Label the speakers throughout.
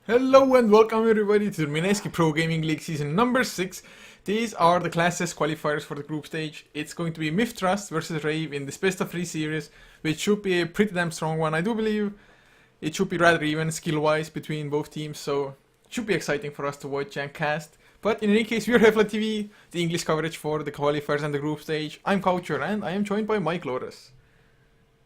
Speaker 1: Hello and welcome everybody to the MiTH Pro Gaming League Season number 6. These are the Class S qualifiers for the group stage. It's going to be MiTH versus Rave in this best of 3 series, which should be a pretty damn strong one. I do believe it should be rather even skill-wise between both teams, so it should be exciting for us to watch and cast. But in any case, we're HeflaTV, the English coverage for the qualifiers and the group stage. I'm Coucher and I am joined by Mike Loris.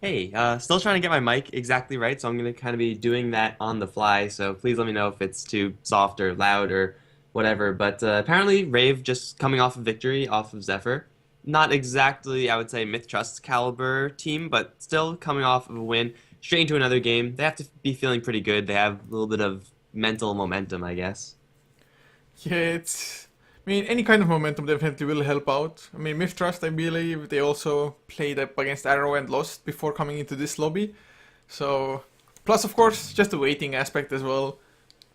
Speaker 2: Hey, still trying to get my mic exactly right, so I'm going to kind of be doing that on the fly, so please let me know if it's too soft or loud or whatever. But apparently Rave just coming off a victory off of Zephyr. Not exactly, I would say, MiTH's caliber team, but still coming off of a win, straight into another game. They have to be feeling pretty good. They have a little bit of mental momentum, I guess.
Speaker 1: Yeah, any kind of momentum definitely will help out. I mean, MiTH, I believe, they also played up against Arrow and lost before coming into this lobby. So, plus of course, just the waiting aspect as well.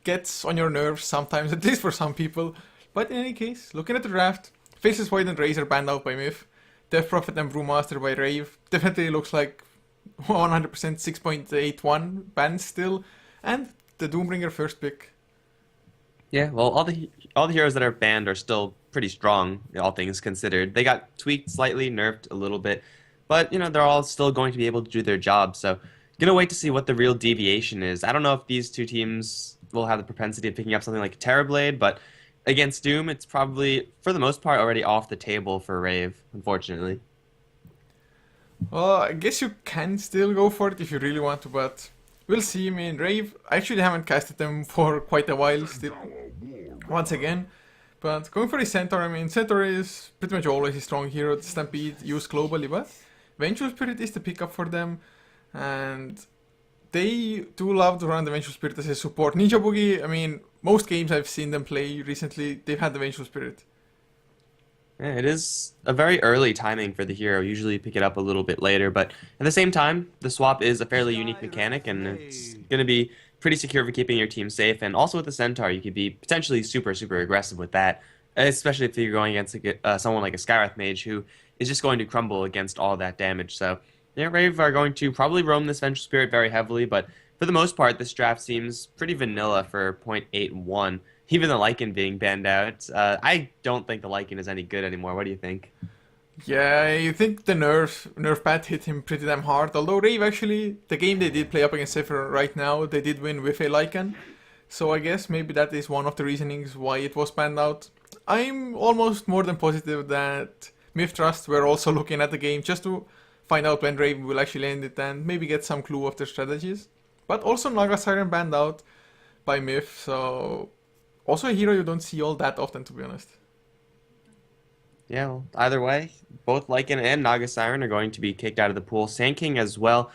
Speaker 1: Gets on your nerves sometimes, at least for some people. But in any case, looking at the draft, Faces Void and Razor banned out by MiTH. Death Prophet and Brewmaster by Rave. Definitely looks like 100% 6.81 banned still. And the Doombringer first pick.
Speaker 2: Yeah, well, all the heroes that are banned are still pretty strong, all things considered. They got tweaked slightly, nerfed a little bit, but, you know, they're all still going to be able to do their job, so gonna wait to see what the real deviation is. I don't know if these two teams will have the propensity of picking up something like Terrorblade, but against Doom, it's probably, for the most part, already off the table for Rave, unfortunately.
Speaker 1: Well, I guess you can still go for it if you really want to, but we'll see. I mean, Rave, I actually haven't casted them for quite a while still, once again. But going for a Centaur, I mean, Centaur is pretty much always a strong hero. The Stampede used globally, but Vengeful Spirit is the pickup for them. And they do love to run the Vengeful Spirit as a support. Ninja Boogie, I mean, most games I've seen them play recently, they've had the Vengeful Spirit.
Speaker 2: Yeah, it is a very early timing for the hero. Usually you pick it up a little bit later, but at the same time, the swap is a fairly unique mechanic, and it's going to be pretty secure for keeping your team safe. And also with the Centaur, you could be potentially super aggressive with that, especially if you're going against someone like a Skywrath Mage who is just going to crumble against all that damage. So, yeah, Rave are going to probably roam this Vengeful Spirit very heavily, but for the most part, this draft seems pretty vanilla for 0.81. Even the Lycan being banned out. I don't think the Lycan is any good anymore. What do you think?
Speaker 1: Yeah, I think the nerf pad hit him pretty damn hard. Although Rave actually, the game they did play up against Zephyr right now, they did win with a Lycan. So I guess maybe that is one of the reasonings why it was banned out. I'm almost more than positive that MiTH were also looking at the game just to find out when Rave will actually end it and maybe get some clue of their strategies. But also Naga Siren banned out by MiTH, so also a hero you don't see all that often, to be honest.
Speaker 2: Yeah, well, either way, both Lycan and Naga Siren are going to be kicked out of the pool. Sand King as well.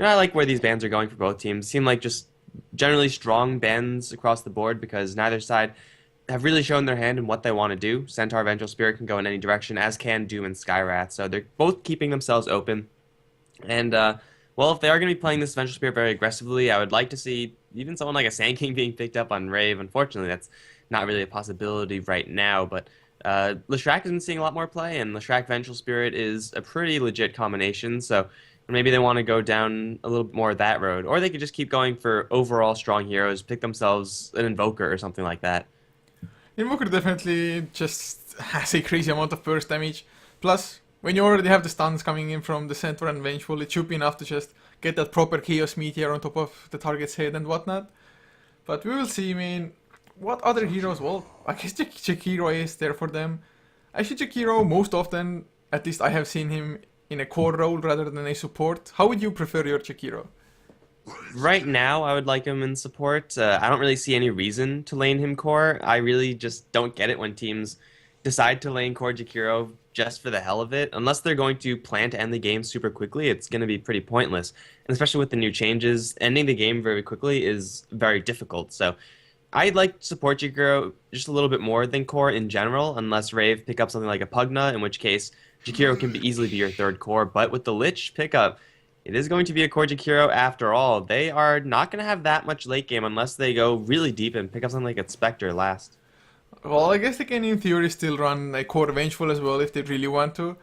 Speaker 2: I like where these bans are going for both teams. Seem like just generally strong bans across the board because neither side have really shown their hand in what they want to do. Centaur Vengeful Spirit can go in any direction, as can Doom and Skywrath. So they're both keeping themselves open. And well, if they are going to be playing this Vengeful Spirit very aggressively, I would like to see even someone like a Sand King being picked up on Rave. Unfortunately, that's not really a possibility right now. But Leshrac isn't seeing a lot more play, and Leshrac Vengeful Spirit is a pretty legit combination. So maybe they want to go down a little bit more of that road, or they could just keep going for overall strong heroes, pick themselves an Invoker or something like that.
Speaker 1: Invoker definitely just has a crazy amount of burst damage. Plus, when you already have the stuns coming in from the Centaur and Vengeful, it should be enough to just get that proper Chaos Meteor on top of the target's head and whatnot. But we will see, I mean, what other heroes? Well, I guess Jakiro is there for them. Actually, Jakiro, most often, at least I have seen him in a core role rather than a support. How would you prefer your Jakiro?
Speaker 2: Right now, I would like him in support. I don't really see any reason to lane him core. I really just don't get it when teams decide to lane core Jakiro just for the hell of it. Unless they're going to plan to end the game super quickly, it's going to be pretty pointless. And especially with the new changes, ending the game very quickly is very difficult. So I'd like to support Jakiro just a little bit more than core in general, unless Rave pick up something like a Pugna, in which case Jakiro can easily be your third core. But with the Lich pickup, it is going to be a core Jakiro after all. They are not going to have that much late game unless they go really deep and pick up something like a Spectre last.
Speaker 1: Well, I guess they can, in theory, still run a core Vengeful as well if they really want to.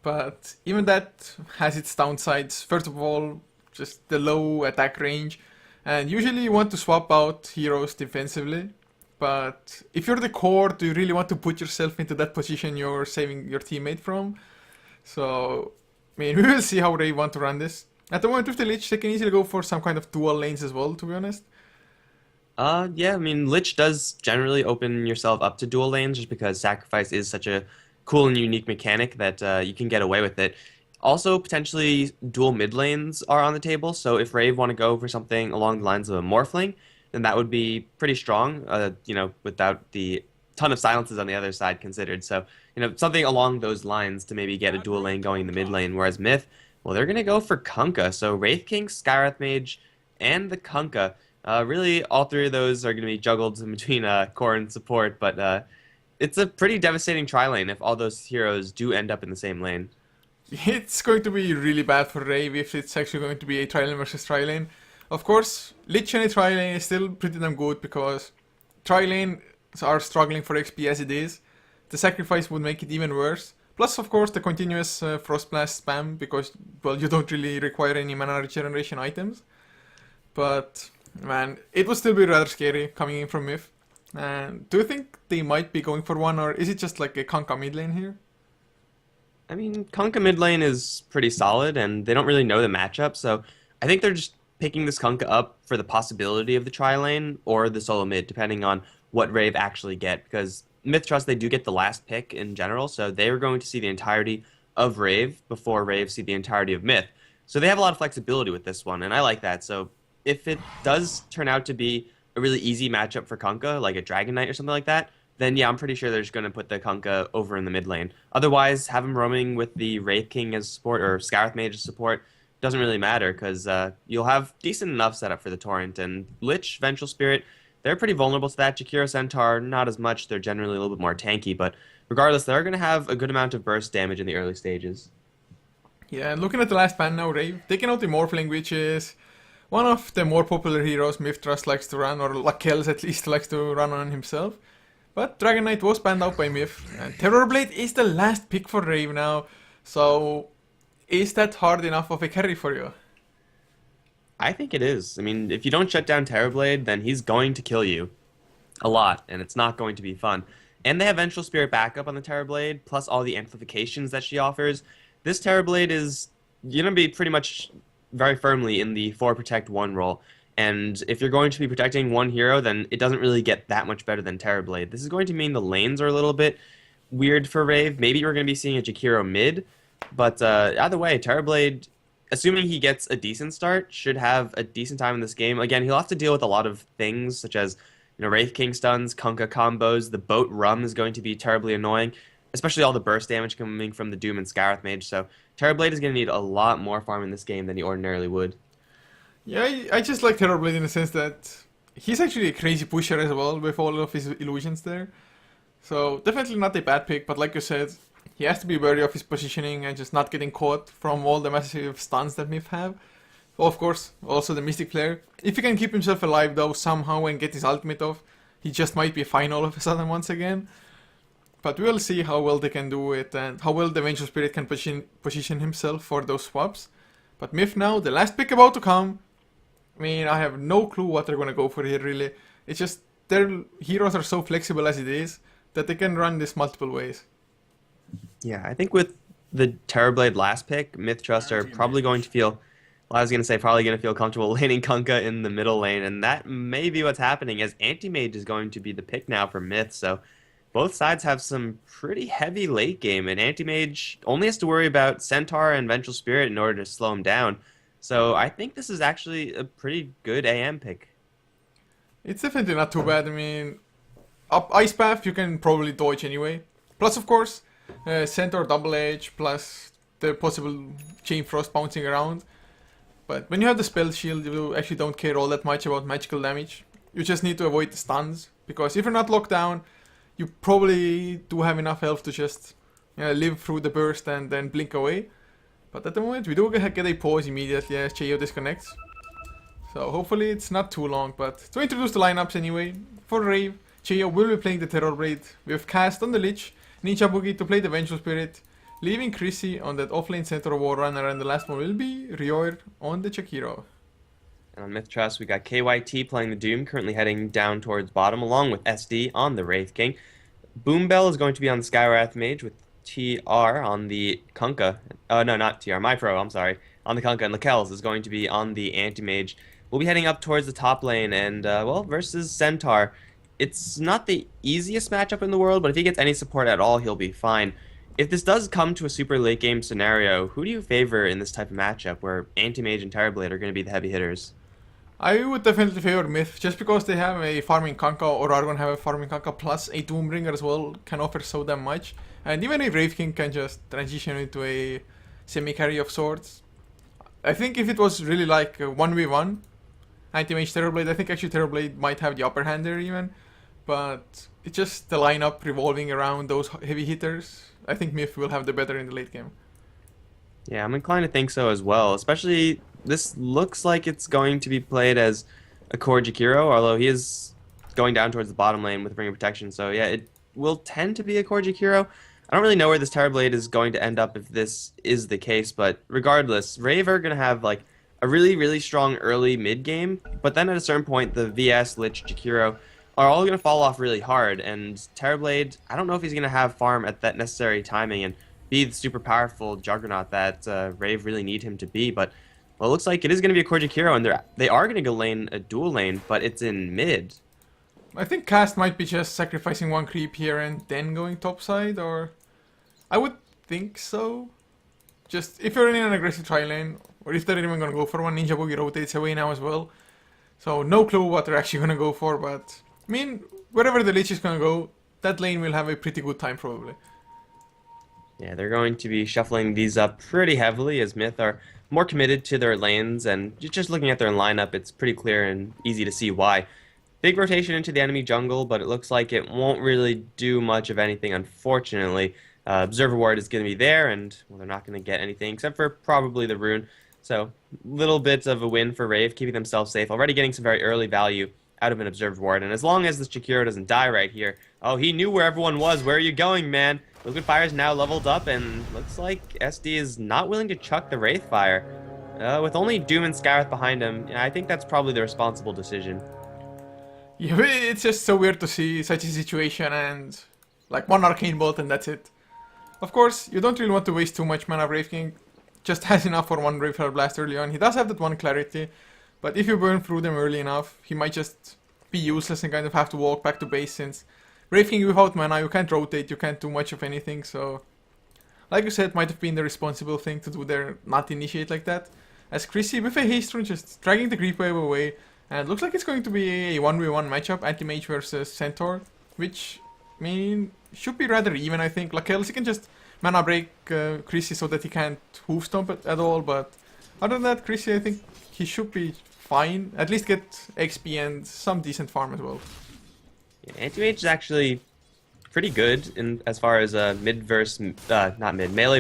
Speaker 1: But even that has its downsides. First of all, just the low attack range. And usually you want to swap out heroes defensively. But if you're the core, do you really want to put yourself into that position you're saving your teammate from? So, I mean, we will see how they want to run this. At the moment with the Lich, they can easily go for some kind of dual lanes as well, to be honest.
Speaker 2: Yeah, I mean, Lich does generally open yourself up to dual lanes just because Sacrifice is such a cool and unique mechanic that you can get away with it. Also, potentially dual mid lanes are on the table, so if Rave want to go for something along the lines of a Morphling, then that would be pretty strong, without the ton of silences on the other side considered. So, something along those lines to maybe get a dual lane going in the mid lane, whereas MiTH, well, they're going to go for Kunkka. So Wraith King, Skywrath Mage, and the Kunkka. Really, all three of those are going to be juggled in between core and support, but it's a pretty devastating tri-lane if all those heroes do end up in the same lane.
Speaker 1: It's going to be really bad for Rave if it's actually going to be a tri-lane versus tri-lane. Of course, Lich and a tri-lane is still pretty damn good because tri-lanes are struggling for XP as it is. The sacrifice would make it even worse. Plus, of course, the continuous Frost Blast spam because, well, you don't really require any mana regeneration items. But, man, it would still be rather scary coming in from MiTH. And do you think they might be going for one, or is it just like a Kunkka mid lane here?
Speaker 2: I mean, Kunkka mid lane is pretty solid, and they don't really know the matchup, so I think they're just picking this Kunkka up for the possibility of the tri-lane or the solo mid, depending on what Rave actually get, because MiTH Trust, they do get the last pick in general, so they're going to see the entirety of Rave before Rave see the entirety of MiTH. So they have a lot of flexibility with this one, and I like that. So if it does turn out to be a really easy matchup for Kunkka, like a Dragon Knight or something like that, then yeah, I'm pretty sure they're just going to put the Kunkka over in the mid lane. Otherwise, have him roaming with the Wraith King as support or Skywrath Mage as support doesn't really matter because you'll have decent enough setup for the Torrent. And Lich, Vengeful Spirit, they're pretty vulnerable to that. Jakiro Centaur, not as much. They're generally a little bit more tanky, but regardless, they're going to have a good amount of burst damage in the early stages.
Speaker 1: Yeah, and looking at the last ban now, Rave, taking out the Morphling, which is one of the more popular heroes MiTH Trust likes to run, or Lakels at least likes to run on himself. But Dragon Knight was banned out by MiTH, and Terrorblade is the last pick for Rave now, so is that hard enough of a carry for you?
Speaker 2: I think it is. I mean, if you don't shut down Terrorblade, then he's going to kill you a lot, and it's not going to be fun. And they have Vengeful Spirit backup on the Terrorblade, plus all the amplifications that she offers. This Terrorblade is going to be pretty much very firmly in the 4 Protect 1 role. And if you're going to be protecting one hero, then it doesn't really get that much better than Terrorblade. This is going to mean the lanes are a little bit weird for Rave. Maybe we're going to be seeing a Jakiro mid, but either way, Terrorblade, assuming he gets a decent start, should have a decent time in this game. Again, he'll have to deal with a lot of things, such as Wraith King stuns, Kunkka combos. The boat rum is going to be terribly annoying, especially all the burst damage coming from the Doom and Skywrath Mage. So Terrorblade is going to need a lot more farm in this game than he ordinarily would.
Speaker 1: Yeah, I just like Terrorblade in the sense that he's actually a crazy pusher as well with all of his illusions there. So definitely not a bad pick, but like you said, he has to be wary of his positioning and just not getting caught from all the massive stuns that MiTH have. Of course, also the Mystic player. If he can keep himself alive though somehow and get his ultimate off, he just might be fine all of a sudden once again. But we'll see how well they can do it and how well the Vengeful Spirit can position himself for those swaps. But MiTH now, the last pick about to come. I mean, I have no clue what they're gonna go for here really. It's just their heroes are so flexible as it is that they can run this multiple ways.
Speaker 2: Yeah, I think with the Terrorblade last pick, MiTH Trust are probably going to feel, well, I was going to say probably going to feel comfortable laning Kunkka in the middle lane, and that may be what's happening as Anti-Mage is going to be the pick now for MiTH, so both sides have some pretty heavy late game, and Anti-Mage only has to worry about Centaur and Vengeful Spirit in order to slow him down. So I think this is actually a pretty good AM pick.
Speaker 1: It's definitely not too bad. I mean, up Ice Path you can probably dodge anyway. Plus, of course, Centaur Double Edge plus the possible Chain Frost bouncing around. But when you have the spell shield, you actually don't care all that much about magical damage. You just need to avoid the stuns, because if you're not locked down, you probably do have enough health to just live through the burst and then blink away. But at the moment, we do get a pause immediately as Cheo disconnects. So hopefully it's not too long, but to introduce the lineups anyway, for Rave, Cheo will be playing the Terrorblade with Cast on the Lich, Ninja Boogie to play the Vengeful Spirit, leaving Chrissy on that offlane Centaur War Runner, and the last one will be Rioir on the Chakiro.
Speaker 2: And on MiTH Trust, we got KYT playing the Doom, currently heading down towards bottom, along with SD on the Wraith King. Boombell is going to be on the Skywrath Mage with TR on the Kunkka. No, not TR, MyPro, I'm sorry. On the Kunkka, and Lakels is going to be on the Anti-Mage. We'll be heading up towards the top lane, and, well, versus Centaur. It's not the easiest matchup in the world, but if he gets any support at all, he'll be fine. If this does come to a super late game scenario, who do you favor in this type of matchup where Anti-Mage and Terrorblade are going to be the heavy hitters?
Speaker 1: I would definitely favor MiTH, just because they have a farming Kunkka, or are going to have a farming Kunkka plus a Doombringer as well, can offer so damn much. And even a Rave King can just transition into a semi-carry of sorts. I think if it was really like 1v1, Anti-Mage Terrorblade, I think actually Terrorblade might have the upper hand there even. But it's just the lineup revolving around those heavy hitters. I think MiTH will have the better in the late game.
Speaker 2: Yeah, I'm inclined to think so as well, especially this looks like it's going to be played as a core Jakiro, although he is going down towards the bottom lane with Ring of Protection, so yeah, it will tend to be a core Jakiro. I don't really know where this Terrorblade is going to end up if this is the case, but regardless, Rave are going to have like a really, really strong early mid game, but then at a certain point, the VS, Lich, Jakiro are all going to fall off really hard, and Terrorblade, I don't know if he's going to have farm at that necessary timing and be the super powerful juggernaut that Rave really need him to be, but well, it looks like it is going to be a core Jakiro, and they are going to go lane a dual lane, but it's in mid.
Speaker 1: I think Cast might be just sacrificing one creep here and then going topside, or... I would think so. Just, if you're in an aggressive tri lane, or if they're even gonna go for one, Ninja Boogie rotates away now as well. So, no clue what they're actually gonna go for, but... I mean, wherever the Lich is gonna go, that lane will have a pretty good time probably.
Speaker 2: Yeah, they're going to be shuffling these up pretty heavily as MiTH are more committed to their lanes, and just looking at their lineup, it's pretty clear and easy to see why. Big rotation into the enemy jungle, but it looks like it won't really do much of anything, unfortunately. Observer Ward is going to be there, and well, they're not going to get anything except for probably the rune. So, little bit of a win for Rave, keeping themselves safe. Already getting some very early value out of an Observer Ward, and as long as this Chikiro doesn't die right here... Oh, he knew where everyone was. Where are you going, man? Liquid Fire is now leveled up, and looks like SD is not willing to chuck the Wraith Fire. With only Doom and Skywrath behind him, I think that's probably the responsible decision.
Speaker 1: Yeah, it's just so weird to see such a situation and... like, one Arcane Bolt and that's it. Of course, you don't really want to waste too much mana. Brave King just has enough for one Brave Fire Blast early on. He does have that one Clarity, but if you burn through them early enough, he might just be useless and kind of have to walk back to base, since Brave King without mana, you can't rotate, you can't do much of anything, so... like you said, might have been the responsible thing to do there, not initiate like that. As Chrissy with a haste rune just dragging the creep wave away, and looks like it's going to be a 1v1 matchup, Anti-Mage versus Centaur, which, I mean, should be rather even, I think. Lakels, he can just mana break Chrissy so that he can't hoof stomp at all, but Other than that, Chrissy, I think he should be fine. At least get XP and some decent farm as well.
Speaker 2: Yeah, Anti-Mage is actually pretty good in as far as melee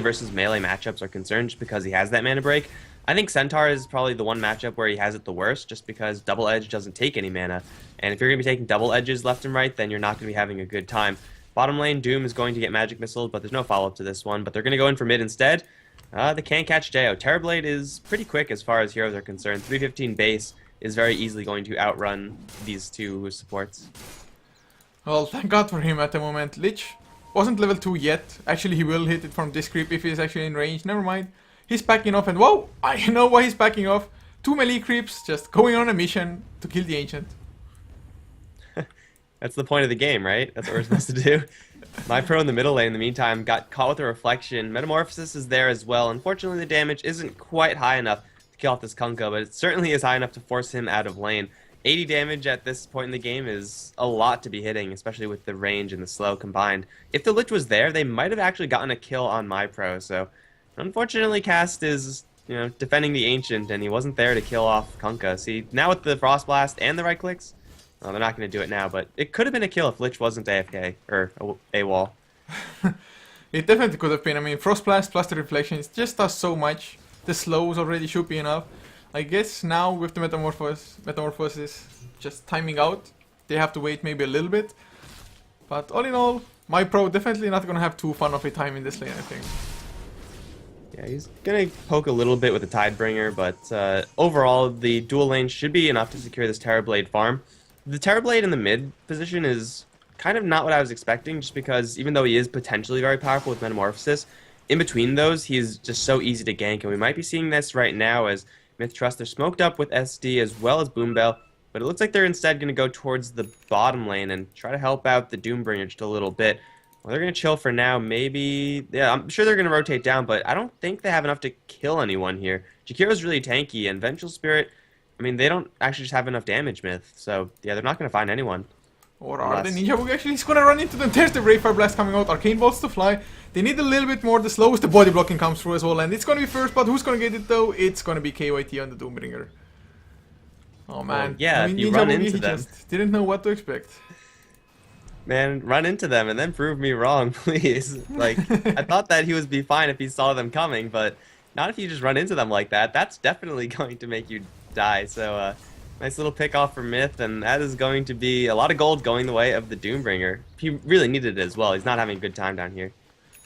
Speaker 2: versus melee matchups are concerned, just because he has that mana break. I think Centaur is probably the one matchup where he has it the worst, just because Double Edge doesn't take any mana. And if you're going to be taking double edges left and right, then you're not going to be having a good time. Bottom lane, Doom is going to get Magic Missile, but there's no follow-up to this one. But they're going to go in for mid instead. They can't catch Deo. Terrorblade is pretty quick as far as heroes are concerned. 315 base is very easily going to outrun these two supports.
Speaker 1: Well, thank God for him at the moment. Lich wasn't level 2 yet. Actually, he will hit it from this creep if he's actually in range. Never mind. He's backing off, and whoa! I know why he's backing off. 2 melee creeps just going on a mission to kill the Ancient.
Speaker 2: That's the point of the game, right? That's what we're supposed to do. My pro in the middle lane, in the meantime, got caught with a reflection. Metamorphosis is there as well. Unfortunately, the damage isn't quite high enough to kill off this Kunkka, but it certainly is high enough to force him out of lane. 80 damage at this point in the game is a lot to be hitting, especially with the range and the slow combined. If the Lich was there, they might have actually gotten a kill on my pro, so unfortunately Cast is, defending the Ancient, and he wasn't there to kill off Kunkka. See, now with the Frost Blast and the right clicks, well, they're not going to do it now, but it could have been a kill if Lich wasn't AFK, or AWOL.
Speaker 1: It definitely could have been. I mean, Frost Blast plus the Reflections just does so much. The slows already should be enough. I guess now with the Metamorphosis just timing out, they have to wait maybe a little bit. But all in all, my pro definitely not going to have too fun of a time in this lane, I think.
Speaker 2: Yeah, he's going to poke a little bit with the Tidebringer, but overall, the dual lane should be enough to secure this Terrorblade farm. The Terrorblade in the mid position is kind of not what I was expecting, just because even though he is potentially very powerful with Metamorphosis, in between those, he's just so easy to gank, and we might be seeing this right now as MiTH Trust, they're smoked up with SD as well as Boombell, but it looks like they're instead going to go towards the bottom lane and try to help out the Doombringer just a little bit. Well, they're going to chill for now. Maybe, yeah, I'm sure they're going to rotate down, but I don't think they have enough to kill anyone here. Jakiro's really tanky, and Vengeful Spirit, I mean, they don't actually just have enough damage, MiTH, so yeah, they're not going to find anyone.
Speaker 1: Or are they? Ninja Boogie actually? He's going to run into them. There's the Rave Fire Blast coming out. Arcane Bolts to fly. They need a little bit more. The slowest the body blocking comes through as well. And it's going to be first, but who's going to get it though? It's going to be KYT on the Doombringer. Oh man.
Speaker 2: Well, yeah,
Speaker 1: I mean,
Speaker 2: if you
Speaker 1: Ninja
Speaker 2: run
Speaker 1: Boogie,
Speaker 2: into them.
Speaker 1: Just didn't know what to expect.
Speaker 2: Man, run into them and then prove me wrong, please. Like, I thought that he would be fine if he saw them coming, but not if you just run into them like that. That's definitely going to make you die. So, nice little pick off for MiTH, and that is going to be a lot of gold going the way of the Doombringer. He really needed it as well. He's not having a good time down here.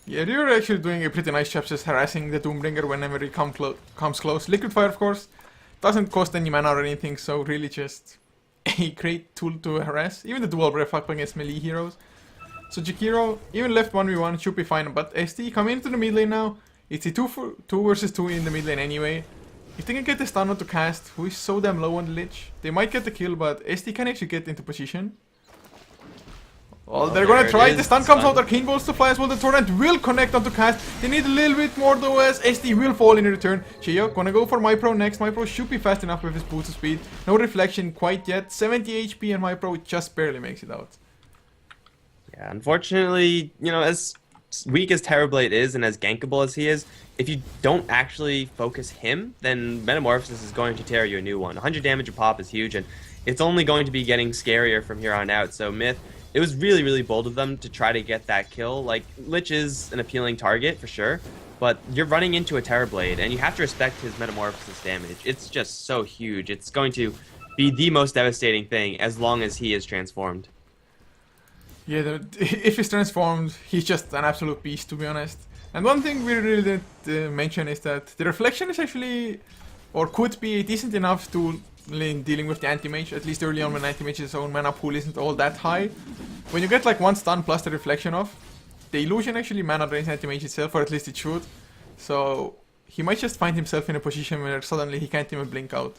Speaker 1: Yeah, they're actually doing a pretty nice job just harassing the Doombringer whenever he comes close. Liquid Fire, of course, doesn't cost any mana or anything, so really just a great tool to harass. Even the dual breath up against melee heroes. So Jakiro, even left 1v1, should be fine, but SD come into the mid lane now. It's a 2 versus 2 in the mid lane anyway. If they can get the stun to Cast, who is so damn low on the Lich, they might get the kill, but SD can actually get into position. Well, they're gonna try. The stun comes out. Arcane Bolts to fly as well. The Torrent will connect onto Cast. They need a little bit more though, as SD will fall in return. Chio gonna go for MyPro next. MyPro should be fast enough with his boost speed. No reflection quite yet. 70 HP and MyPro just barely makes it out.
Speaker 2: Yeah, unfortunately, as weak as Terrorblade is and as gankable as he is, if you don't actually focus him, then Metamorphosis is going to tear you a new one. 100 damage a pop is huge, and it's only going to be getting scarier from here on out. So MiTH, it was really, really bold of them to try to get that kill. Like, Lich is an appealing target for sure, but you're running into a Terrorblade, and you have to respect his Metamorphosis damage. It's just so huge. It's going to be the most devastating thing as long as he is transformed.
Speaker 1: Yeah, if he's transformed, he's just an absolute beast, to be honest. And one thing we really didn't mention is that the reflection is actually, or could be, a decent enough tool in dealing with the anti-mage, at least early on when anti-mage's own mana pool isn't all that high. When you get like one stun plus the reflection off, the illusion actually mana drains anti-mage itself, or at least it should. So he might just find himself in a position where suddenly he can't even blink out.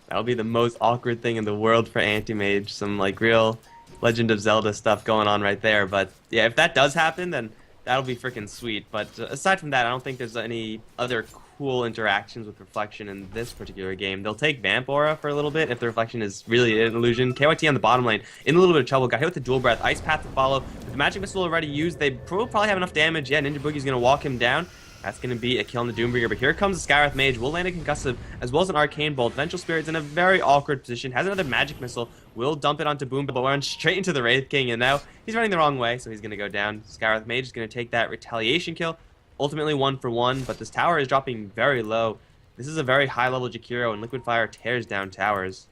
Speaker 2: That would be the most awkward thing in the world for anti-mage. Some like real Legend of Zelda stuff going on right there. But yeah, if that does happen, then that'll be freaking sweet. But aside from that, I don't think there's any other cool interactions with Reflection in this particular game. They'll take Vamp Aura for a little bit if the Reflection is really an illusion. KYT on the bottom lane in a little bit of trouble. Got hit with the Dual Breath. Ice Path to follow. With the Magic Missile already used, they will probably have enough damage. Yeah, Ninja Boogie's going to walk him down. That's going to be a kill on the Doombringer, but here comes the Skywrath Mage. Will land a Concussive as well as an Arcane Bolt. Vengeful Spirit's in a very awkward position. Has another Magic Missile. Will dump it onto Boom, but runs straight into the Wraith King, and now he's running the wrong way, so he's going to go down. Skywrath Mage is going to take that retaliation kill. Ultimately 1 for 1, but this tower is dropping very low. This is a very high-level Jakiro, and Liquid Fire tears down towers.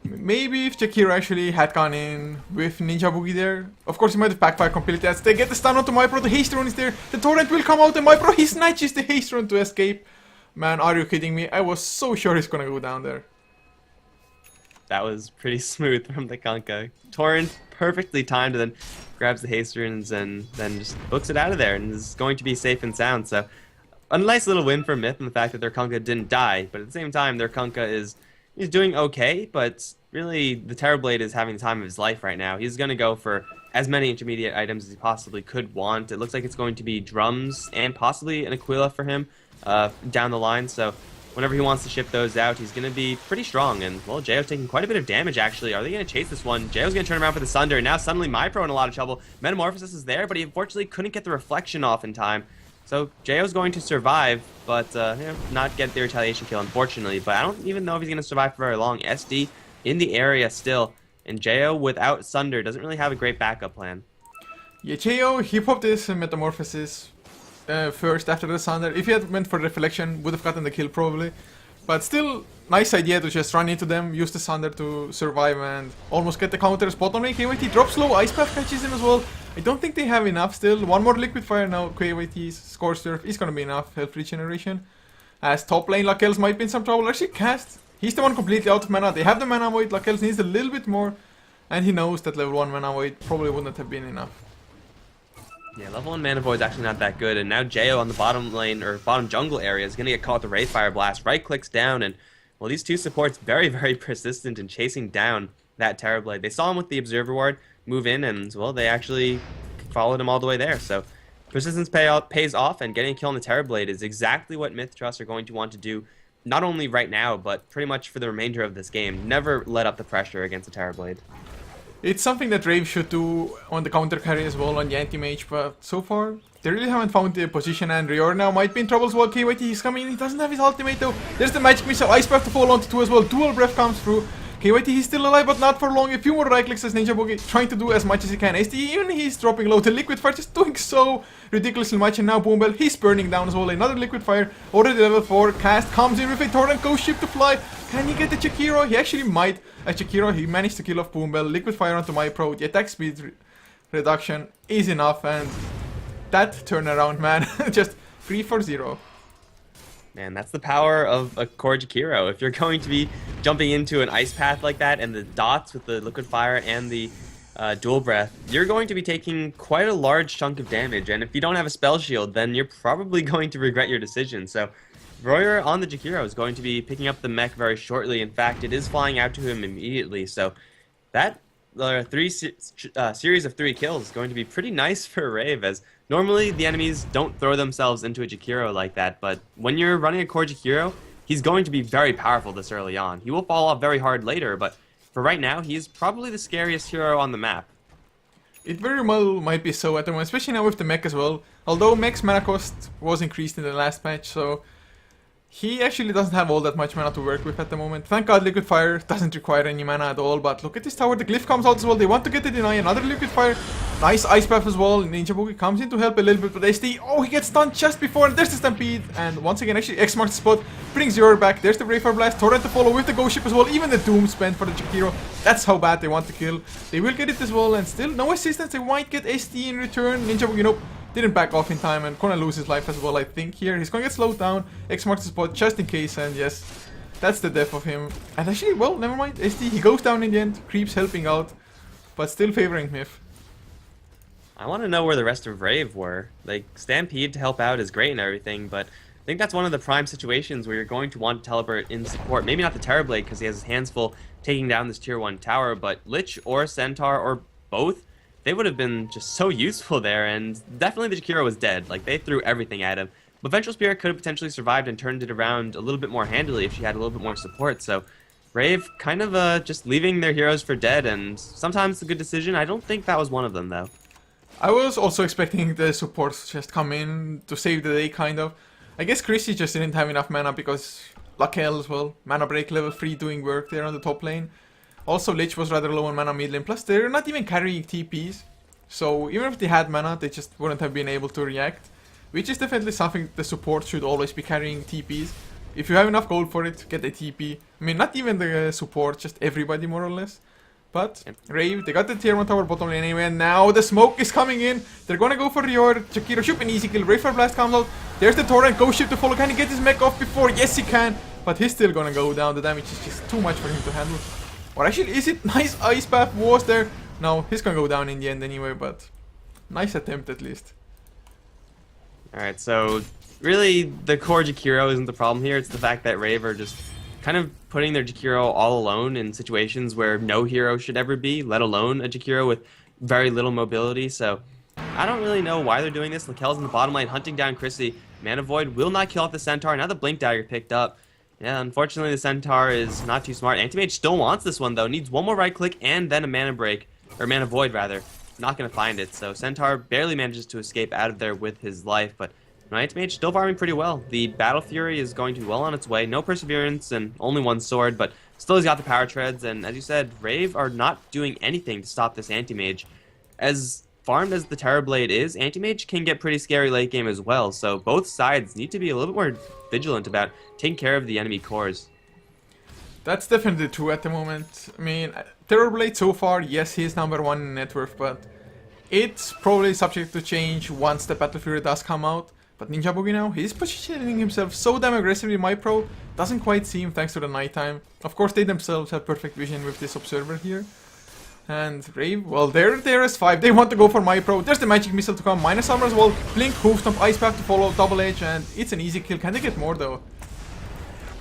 Speaker 1: Maybe if Jakiro actually had gone in with Ninja Boogie there, of course he might have backfired completely as they get the stun onto MiPro, the haste rune is there, the torrent will come out and MiPro, he snatches the haste rune to escape. Man, are you kidding me? I was so sure he's gonna go down there.
Speaker 2: That was pretty smooth from the Kunkka. Torrent perfectly timed and then grabs the haste runes and then just books it out of there and is going to be safe and sound. So a nice little win for MiTH and the fact that their Kunkka didn't die, but at the same time their Kunkka is he's doing okay, but really the Terrorblade is having the time of his life right now. He's going to go for as many intermediate items as he possibly could want. It looks like it's going to be drums and possibly an Aquila for him down the line. So whenever he wants to ship those out, he's going to be pretty strong. And, well, Jayo's taking quite a bit of damage, actually. Are they going to chase this one? Jayo's going to turn around for the Sunder. And now suddenly MiPro in a lot of trouble. Metamorphosis is there, but he unfortunately couldn't get the reflection off in time. So Jayo's going to survive, but not get the retaliation kill, unfortunately. But I don't even know if he's going to survive for very long. SD in the area still. And Jayo, without Sunder, doesn't really have a great backup plan.
Speaker 1: Yeah, Jayo, he popped this Metamorphosis first after the Sunder. If he had went for Reflection, would have gotten the kill probably. But still, nice idea to just run into them, use the Sunder to survive and almost get the counter spot on me. KYT drops low, Ice Path catches him as well. I don't think they have enough still. One more Liquid Fire now, KYT's Scorch Surf is gonna be enough health regeneration. As top lane, Lakels might be in some trouble. Actually, Cast, he's the one completely out of mana. They have the mana void, Lakels needs a little bit more. And he knows that level 1 mana void probably wouldn't have been enough.
Speaker 2: Yeah, level 1 mana void is actually not that good, and now Jayo on the bottom lane, or bottom jungle area, is going to get caught with the Wraith Fire Blast. Right clicks down, and, well, these two supports very, very persistent in chasing down that Terrorblade. They saw him with the Observer Ward move in, and, well, they actually followed him all the way there. So persistence pays off, and getting a kill on the Terrorblade is exactly what MiTH Trust are going to want to do, not only right now, but pretty much for the remainder of this game. Never let up the pressure against the Terrorblade.
Speaker 1: It's something that Rave should do on the counter carry as well, on the anti-mage, but so far, they really haven't found the position, and Rior now might be in trouble as well. KYT, he's coming in, he doesn't have his ultimate though. There's the Magic Missile, Ice Path to fall onto 2 as well. Dual Breath comes through. KYT, he's still alive, but not for long. A few more right clicks as Ninja Boogie, trying to do as much as he can. SD, even he's dropping low. The Liquid Fire just doing so ridiculously much, and now Boombell, he's burning down as well. Another Liquid Fire, already level 4. Cast comes in with a Torrent, goes ship to fly. Can he get the Jakiro? He actually might. Jakiro, he managed to kill off Boombell. Liquid Fire onto MiPro. The attack speed reduction is enough, and that turnaround, man, just 3 for 0.
Speaker 2: Man, that's the power of a core Jakiro. If you're going to be jumping into an Ice Path like that, and the dots with the Liquid Fire and the Dual Breath, you're going to be taking quite a large chunk of damage, and if you don't have a Spell Shield, then you're probably going to regret your decision. So Royer on the Jakiro is going to be picking up the mech very shortly. In fact, it is flying out to him immediately, so that series of 3 kills is going to be pretty nice for Rave, as normally the enemies don't throw themselves into a Jakiro like that, but when you're running a core Jakiro, he's going to be very powerful this early on. He will fall off very hard later, but for right now, he's probably the scariest hero on the map.
Speaker 1: It very well might be so at the moment, especially now with the mech as well. Although mech's mana cost was increased in the last patch, so he actually doesn't have all that much mana to work with at the moment. Thank God Liquid Fire doesn't require any mana at all, but look at this tower, the Glyph comes out as well. They want to get the deny, another Liquid Fire. Nice Ice Path as well. Ninja Boogie comes in to help a little bit, but SD, oh, he gets stunned just before, and there's the Stampede. And once again, actually, X marks the spot, brings Yor back. There's the Wraith Fire Blast, Torrent to follow with the Ghost Ship as well. Even the Doom spent for the Jakiro. That's how bad they want to kill. They will get it as well, and still no assistance. They might get SD in return. Ninja Boogie, nope, didn't back off in time, and gonna lose his life as well, I think, here. He's gonna get slowed down. X marks the spot just in case, and yes, that's the death of him. And actually, well, never mind. SD, he goes down in the end. Creeps helping out, but still favoring MiTH.
Speaker 2: I want to know where the rest of Rave were. Like, Stampede to help out is great and everything, but I think that's one of the prime situations where you're going to want to teleport in support. Maybe not the Terrorblade, because he has his hands full taking down this tier 1 tower, but Lich or Centaur or both, they would have been just so useful there, and definitely the Jakiro was dead. Like, they threw everything at him. But Vengeful Spirit could have potentially survived and turned it around a little bit more handily if she had a little bit more support, so Rave kind of just leaving their heroes for dead, and sometimes it's a good decision. I don't think that was one of them, though.
Speaker 1: I was also expecting the supports to just come in to save the day, kind of. I guess Chrissy just didn't have enough mana because Lakel as well. Mana break level 3 doing work there on the top lane. Also, Lich was rather low on mana mid lane. Plus, they're not even carrying TPs. So, even if they had mana, they just wouldn't have been able to react. Which is definitely something the support should always be carrying TPs. If you have enough gold for it, get a TP. I mean, not even the support, just everybody more or less. But, Rave, they got the tier 1 tower bottom lane anyway, and now the smoke is coming in. They're gonna go for your Jakiro, shoot an easy kill. Rave for Blast comes out. There's the torrent, go ship to follow. Can he get his mech off before? Yes, he can. But he's still gonna go down. The damage is just too much for him to handle. Or actually, is it? Nice ice path was there. No, he's gonna go down in the end anyway, but nice attempt at least.
Speaker 2: Alright, so really the core Jakiro isn't the problem here. It's the fact that Rave are just kind of putting their Jakiro all alone in situations where no hero should ever be, let alone a Jakiro with very little mobility. So I don't really know why they're doing this. Lakel's in the bottom lane hunting down Chrissy. Mana Void will not kill off the Centaur. Now the Blink Dagger picked up. Yeah, unfortunately the Centaur is not too smart. Anti-Mage still wants this one though. Needs one more right click and then a Mana Break. Or Mana Void rather. Not going to find it. So Centaur barely manages to escape out of there with his life. But Anti-Mage still farming pretty well. The Battle Fury is going to be well on its way. No Perseverance and only one sword. But still he's got the Power Treads. And as you said, Rave are not doing anything to stop this Anti-Mage. As farmed as the Terrorblade is, Anti-Mage can get pretty scary late game as well. So both sides need to be a little bit more vigilant about taking care of the enemy cores.
Speaker 1: That's definitely true at the moment. I mean, Terrorblade so far, yes, he's number 1 in net worth, but it's probably subject to change once the Battle Fury does come out. But Ninja Boogie now, he's positioning himself so damn aggressively. MyPro doesn't quite see him thanks to the nighttime. Of course, they themselves have perfect vision with this observer here. And Rave, well, they're there as 5. They want to go for MyPro. There's the magic missile to come. Minus armor as well. Blink, hoof stomp, ice path to follow, double edge, and it's an easy kill. Can they get more though?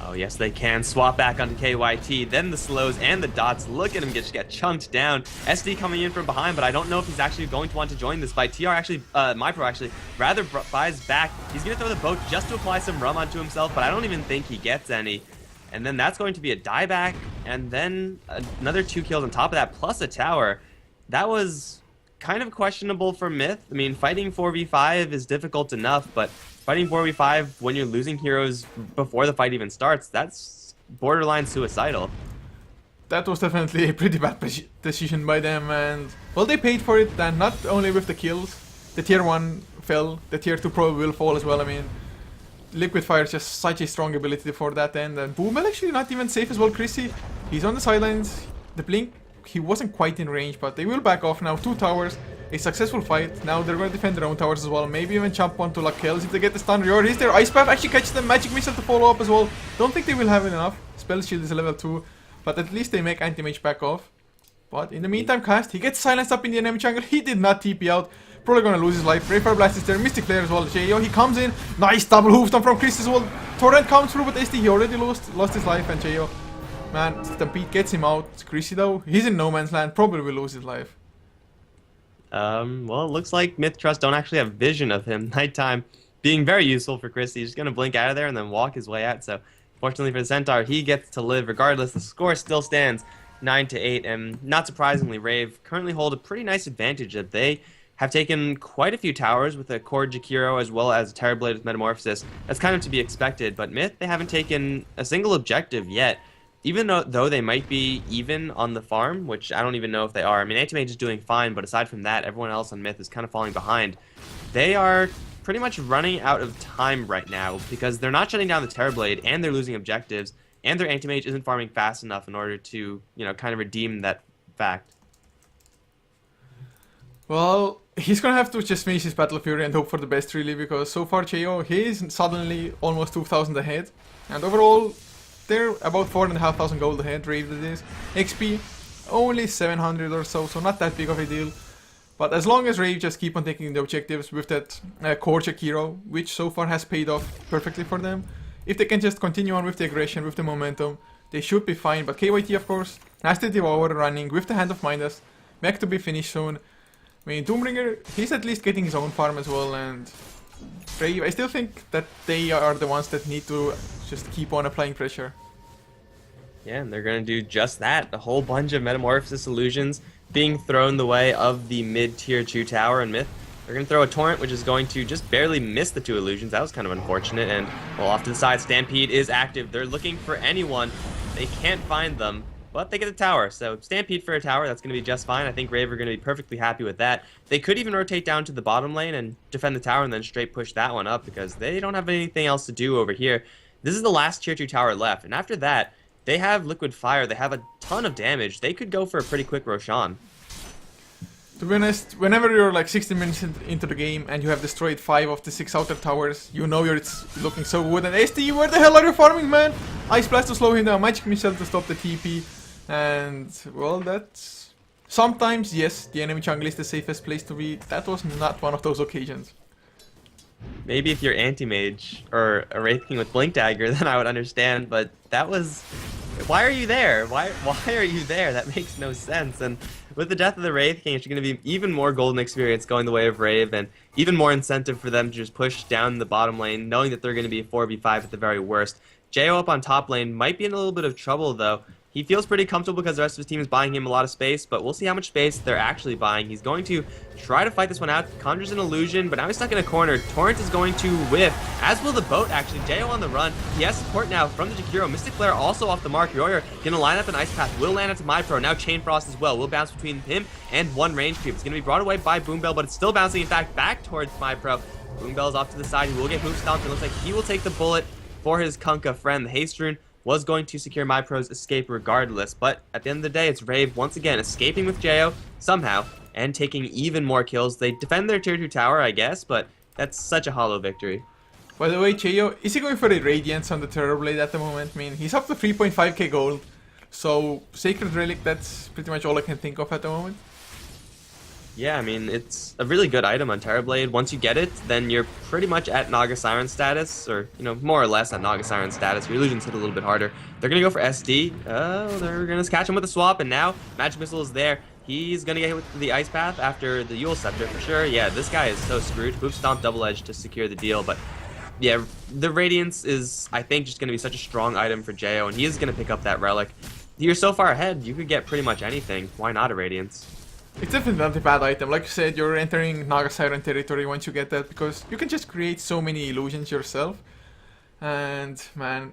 Speaker 2: Oh yes, they can. Swap back onto KYT, then the slows and the dots. Look at him just get chunked down. SD coming in from behind, but I don't know if he's actually going to want to join this fight. TR actually, MyPro actually, rather buys back. He's going to throw the boat just to apply some rum onto himself, but I don't even think he gets any. And then that's going to be a dieback, and then another 2 kills on top of that, plus a tower. That was kind of questionable for MiTH. I mean, fighting 4v5 is difficult enough, but fighting 4v5 when you're losing heroes before the fight even starts, that's borderline suicidal.
Speaker 1: That was definitely a pretty bad decision by them, and well, they paid for it, and not only with the kills. The tier 1 fell, the tier 2 probably will fall as well. I mean, Liquid Fire is just such a strong ability for that end, and Boomel actually not even safe as well. Chrissy, he's on the sidelines. The Blink, he wasn't quite in range, but they will back off now. 2 towers, a successful fight. Now they're going to defend their own towers as well. Maybe even jump onto Lakel's if they get the stun. Rior, he's there. Ice Path actually catches the magic missile to follow up as well. Don't think they will have enough. Spell Shield is a level 2, but at least they make Anti-Mage back off. But in the meantime, Cast, he gets silenced up in the enemy jungle. He did not TP out. Probably gonna lose his life. Ray Fire Blast is there. Mystic Flare as well. Jo, he comes in. Nice double hoofstomp from Chris as well. Torrent comes through, but SD, he already lost his life. And Jo, man, Stampede gets him out. Chrissy though, he's in no man's land. Probably will lose his life.
Speaker 2: Well, it looks like MiTH Trust don't actually have vision of him. Nighttime being very useful for Chrissy. He's just gonna blink out of there and then walk his way out. So, fortunately for the Centaur, he gets to live regardless. The score still stands 9-8, and not surprisingly, Rave currently hold a pretty nice advantage that they have taken quite a few towers with a core Jakiro as well as a Terrorblade with Metamorphosis. That's kind of to be expected, but MiTH, they haven't taken a single objective yet. Even though they might be even on the farm, which I don't even know if they are. I mean, Anti-Mage is doing fine, but aside from that, everyone else on MiTH is kind of falling behind. They are pretty much running out of time right now because they're not shutting down the Terrorblade and they're losing objectives, and their Anti-Mage isn't farming fast enough in order to, you know, kind of redeem that fact.
Speaker 1: Well, he's gonna have to just finish his Battle Fury and hope for the best, really, because so far Jo, he's suddenly almost 2,000 ahead, and overall they're about 4,500 gold ahead. Rave that is. XP only 700 or so, so not that big of a deal. But as long as Rave just keep on taking the objectives with that core Jakiro, which so far has paid off perfectly for them, if they can just continue on with the aggression, with the momentum, they should be fine. But KYT, of course, has the Devour running with the Hand of Midas, mech to be finished soon. I mean, Doombringer, he's at least getting his own farm as well, and Rave, I still think that they are the ones that need to just keep on applying pressure.
Speaker 2: Yeah, and they're going to do just that. A whole bunch of Metamorphosis illusions. being thrown the way of the mid-tier 2 tower and MiTH. They're going to throw a Torrent, which is going to just barely miss the 2 illusions. That was kind of unfortunate. And, well, off to the side, Stampede is active. They're looking for anyone. They can't find them, but they get the tower. So Stampede for a tower, that's going to be just fine. I think Rave are going to be perfectly happy with that. They could even rotate down to the bottom lane and defend the tower and then straight push that one up because they don't have anything else to do over here. This is the last tier 2 tower left. And after that, they have Liquid Fire. They have a ton of damage. They could go for a pretty quick Roshan.
Speaker 1: To be honest, whenever you're like 60 minutes into the game and you have destroyed 5 of the 6 outer towers, you know it's looking so good. And ST, where the hell are you farming, man? Ice Blast to slow him down, Magic Missile to stop the TP. And, well, that's... Sometimes, yes, the enemy jungle is the safest place to be. That was not one of those occasions.
Speaker 2: Maybe if you're anti-mage or a Wraith King with Blink Dagger, then I would understand, but that was... Why are you there? Why are you there? That makes no sense. And with the death of the Wraith King, it's going to be even more golden experience going the way of Rave, and even more incentive for them to just push down the bottom lane, knowing that they're going to be a 4v5 at the very worst. Jo up on top lane might be in a little bit of trouble, though. He feels pretty comfortable because the rest of his team is buying him a lot of space, but we'll see how much space they're actually buying. He's going to try to fight this one out. Conjures an illusion, but now he's stuck in a corner. Torrent is going to whiff, as will the boat, actually. Jo on the run. He has support now from the Jakiro. Mystic Flare also off the mark. Yoyer going to line up an Ice Path. Will land into MyPro. Now Chain Frost as well. Will bounce between him and one range creep. It's going to be brought away by Boombell, but it's still bouncing, in fact, back towards MyPro. Boombell is off to the side. He will get Hoof Stomped. It looks like he will take the bullet for his Kunkka friend. The Haste Rune was going to secure MyPro's escape regardless, but at the end of the day, it's Rave once again escaping with Jo somehow and taking even more kills. They defend their tier 2 tower, I guess, but that's such a hollow victory.
Speaker 1: By the way, Jo, is he going for the Radiance on the Terrorblade at the moment? I mean, he's up to 3.5k gold, so Sacred Relic, that's pretty much all I can think of at the moment.
Speaker 2: Yeah, I mean, it's a really good item on Terrorblade. Once you get it, then you're pretty much at Naga Siren status, or, you know, more or less at Naga Siren status. Your illusions hit a little bit harder. They're going to go for SD. Oh, they're going to catch him with a swap, and now Magic Missile is there. He's going to get hit with the Ice Path after the Yule Scepter for sure. Yeah, this guy is so screwed. Hoof Stomp Double Edge to secure the deal, but yeah, the Radiance is, I think, just going to be such a strong item for Jo, and he is going to pick up that Relic. You're so far ahead, you could get pretty much anything. Why not a Radiance?
Speaker 1: It's definitely not a bad item. Like you said, you're entering Naga Siren territory once you get that, because you can just create so many illusions yourself. And man,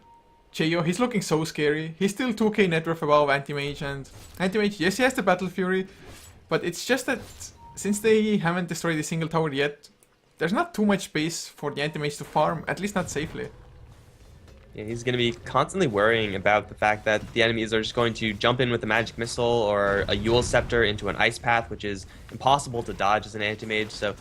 Speaker 1: Jo, he's looking so scary. He's still 2k net worth above Anti-Mage, and Anti-Mage, yes, he has the Battle Fury, but it's just that since they haven't destroyed a single tower yet, there's not too much space for the Anti-Mage to farm, at least not safely.
Speaker 2: Yeah, he's going to be constantly worrying about the fact that the enemies are just going to jump in with a Magic Missile or a Yule Scepter into an Ice Path, which is impossible to dodge as an Anti-Mage. So,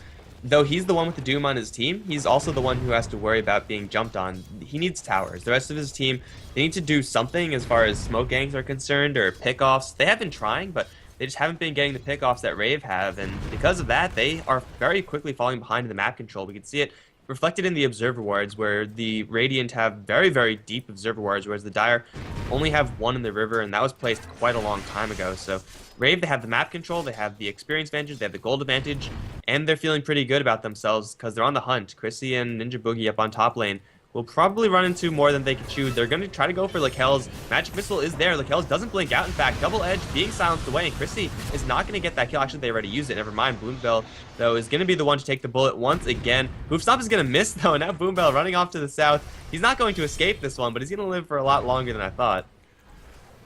Speaker 2: though he's the one with the Doom on his team, he's also the one who has to worry about being jumped on. He needs towers. The rest of his team, they need to do something as far as smoke gangs are concerned or pickoffs. They have been trying, but they just haven't been getting the pickoffs that Rave have, and because of that, they are very quickly falling behind in the map control. We can see it reflected in the Observer Wards, where the Radiant have very, very deep Observer Wards, whereas the Dire only have one in the river, and that was placed quite a long time ago. So Rave, they have the map control, they have the experience advantage, they have the gold advantage, and they're feeling pretty good about themselves because they're on the hunt. Chrissy and Ninja Boogie up on top lane will probably run into more than they can chew. They're going to try to go for Lakel's. Magic Missile is there. Lakel's doesn't blink out. In fact, Double Edge being silenced away, and Chrissy is not going to get that kill. Actually, they already used it. Never mind. Boombell, though, is going to be the one to take the bullet once again. Hoof Stomp is going to miss, though, and now Boombell running off to the south. He's not going to escape this one, but he's going to live for a lot longer than I thought.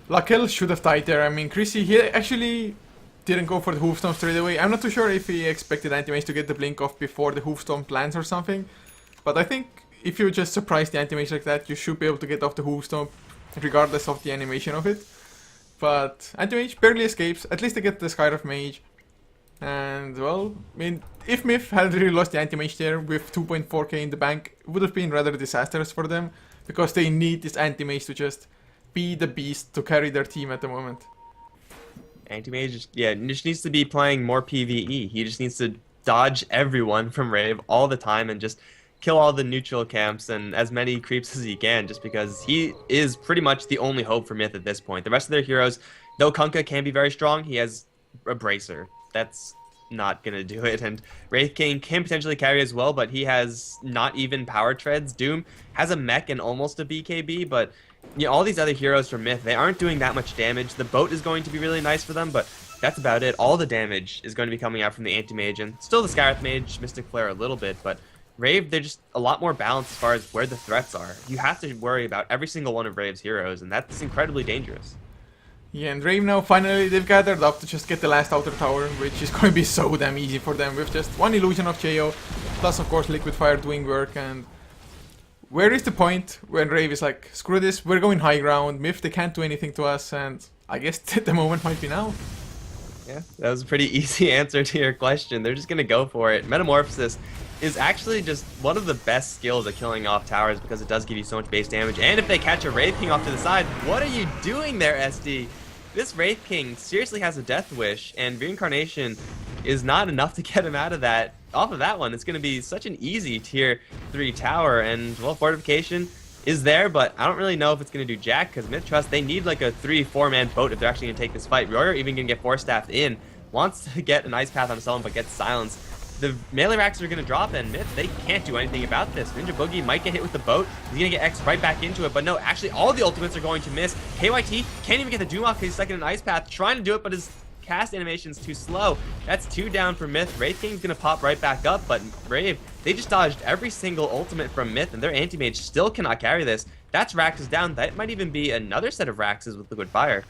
Speaker 1: Lakel should have died there. I mean, Chrissy, he actually didn't go for the Hoof Stomp straight away. I'm not too sure if he expected Anti-Mage to get the blink off before the Hoof Stomp lands or something, but I think if you just surprise the Anti-Mage like that, you should be able to get off the Hoof Stomp regardless of the animation of it. But Anti-Mage barely escapes. At least they get the Skyriff Mage. And, well, I mean, if MiTH had really lost the Anti-Mage there with 2.4k in the bank, it would have been rather disastrous for them, because they need this Anti-Mage to just be the beast to carry their team at the moment.
Speaker 2: Anti-Mage, yeah, just needs to be playing more PvE. He just needs to dodge everyone from Rave all the time and just kill all the neutral camps and as many creeps as he can, just because he is pretty much the only hope for MiTH at this point. The rest of their heroes, though Kunkka can be very strong, he has a Bracer. That's not going to do it. And Wraith King can potentially carry as well, but he has not even power treads. Doom has a mech and almost a BKB, but you know, all these other heroes from MiTH, they aren't doing that much damage. The boat is going to be really nice for them, but that's about it. All the damage is going to be coming out from the Anti-Mage, and still the Skywrath Mage, Mystic Flare a little bit, but Rave, they're just a lot more balanced as far as where the threats are. You have to worry about every single one of Rave's heroes, and that's incredibly dangerous.
Speaker 1: Yeah, and Rave now, finally, they've gathered up to just get the last outer tower, which is going to be so damn easy for them with just one illusion of Jo, plus of course Liquid Fire doing work, and where is the point when Rave is like, screw this, we're going high ground, MiTH, they can't do anything to us, and I guess the moment might be now.
Speaker 2: Yeah, that was a pretty easy answer to your question. They're just going to go for it. Metamorphosis is actually just one of the best skills at killing off towers because it does give you so much base damage. And if they catch a Wraith King off to the side, what are you doing there, SD? This Wraith King seriously has a death wish, and Reincarnation is not enough to get him out of that. Off of that one, it's going to be such an easy tier 3 tower, and, well, Fortification is there, but I don't really know if it's going to do jack, because MiTH Trust, they need like a 3-4 man boat if they're actually going to take this fight. Royer even going to get 4-staffed in, wants to get an Ice Path on someone, but gets silenced. The melee racks are going to drop, and MiTH, they can't do anything about this. Ninja Boogie might get hit with the boat. He's going to get X right back into it, but no, actually all the ultimates are going to miss. KYT can't even get the Doom off because he's stuck in an Ice Path, trying to do it, but his cast animation's too slow. That's 2 down for MiTH. Wraith King's going to pop right back up, but Rave, they just dodged every single ultimate from MiTH, and their anti-mage still cannot carry this. That's Rax's down. That might even be another set of Raxes with Liquid Fire.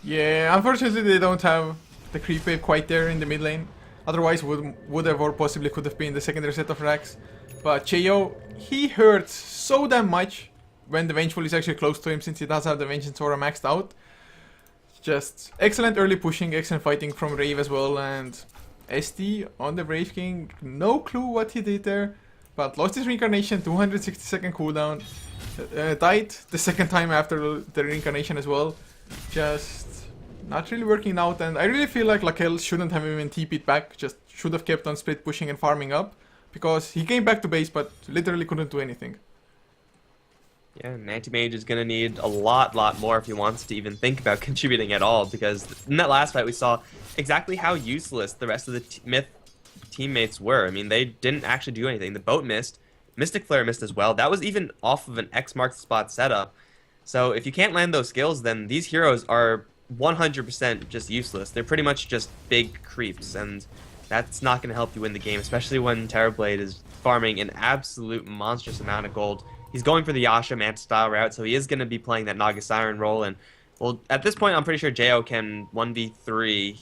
Speaker 1: Yeah, unfortunately they don't have the creep wave quite there in the mid lane. Otherwise would have or possibly could have been the secondary set of Rax. But Jo, he hurts so damn much when the Vengeful is actually close to him, since he does have the Vengeance Aura maxed out. Just excellent early pushing, excellent fighting from Rave as well, and SD on the Wraith King, no clue what he did there, but lost his reincarnation, 260-second cooldown, died the second time after the reincarnation as well. Just not really working out, and I really feel like Lakel shouldn't have even TP'd back, just should have kept on split pushing and farming up, because he came back to base but literally couldn't do anything.
Speaker 2: Yeah, an anti-mage is going to need a lot more if he wants to even think about contributing at all, because in that last fight we saw exactly how useless the rest of the MiTH teammates were. I mean, they didn't actually do anything. The boat missed, Mystic Flare missed as well. That was even off of an X marks the spot setup. So if you can't land those skills, then these heroes are 100% just useless. They're pretty much just big creeps, and that's not going to help you win the game, especially when Terrorblade is farming an absolute monstrous amount of gold. He's going for the Yasha Manta style route, so he is going to be playing that Naga Siren role, and, well, at this point I'm pretty sure Jo can 1v3,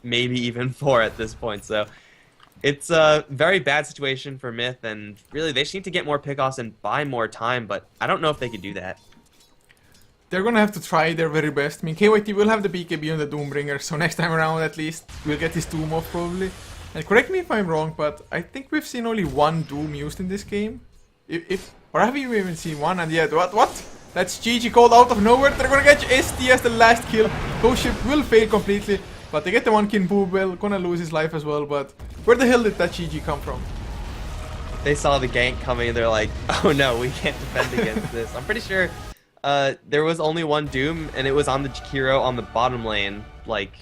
Speaker 2: maybe even 4 at this point, so it's a very bad situation for MiTH, and really they seem to get more pickoffs and buy more time, but I don't know if they could do that.
Speaker 1: They're gonna have to try their very best. I mean, KYT will have the BKB on the Doombringer, so next time around at least we'll get his Doom off probably. And correct me if I'm wrong, but I think we've seen only one Doom used in this game. Or have you even seen one? And yet, what? That's GG called out of nowhere. They're gonna get SD as the last kill. Ghost Ship will fail completely, but they get the one kill. Boobwell gonna lose his life as well, but where the hell did that GG come from?
Speaker 2: They saw the gank coming and they're like, oh no, we can't defend against this. I'm pretty sure there was only one Doom, and it was on the hero on the bottom lane, like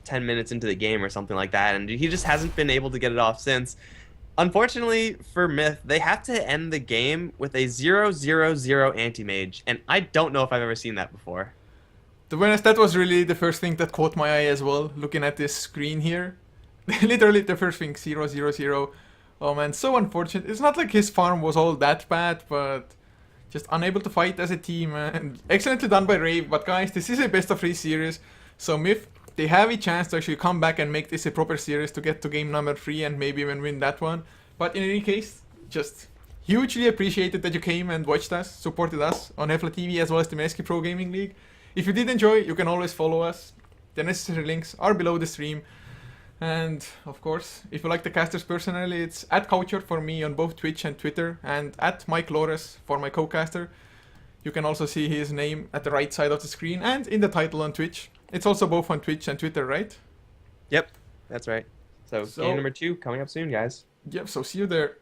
Speaker 2: 10 minutes into the game or something like that, and he just hasn't been able to get it off since. Unfortunately for MiTH, they have to end the game with a 0-0-0 anti-mage, and I don't know if I've ever seen that before.
Speaker 1: To be honest, that was really the first thing that caught my eye as well, looking at this screen here. Literally the first thing, 0-0-0. Oh man, so unfortunate. It's not like his farm was all that bad, but just unable to fight as a team, and excellently done by Rave. But guys, this is a best of 3 series, so MiTH, they have a chance to actually come back and make this a proper series to get to game number 3 and maybe even win that one. But in any case, just hugely appreciated that you came and watched us, supported us on HeflaTV as well as the Meski Pro Gaming League. If you did enjoy, you can always follow us. The necessary links are below the stream. And of course, if you like the casters personally, it's @Coucher for me on both Twitch and Twitter, and @MikeLores for my co-caster. You can also see his name at the right side of the screen and in the title on Twitch. It's also both on Twitch and Twitter, right?
Speaker 2: Yep, that's right. So game number 2 coming up soon, guys.
Speaker 1: Yep, so see you there.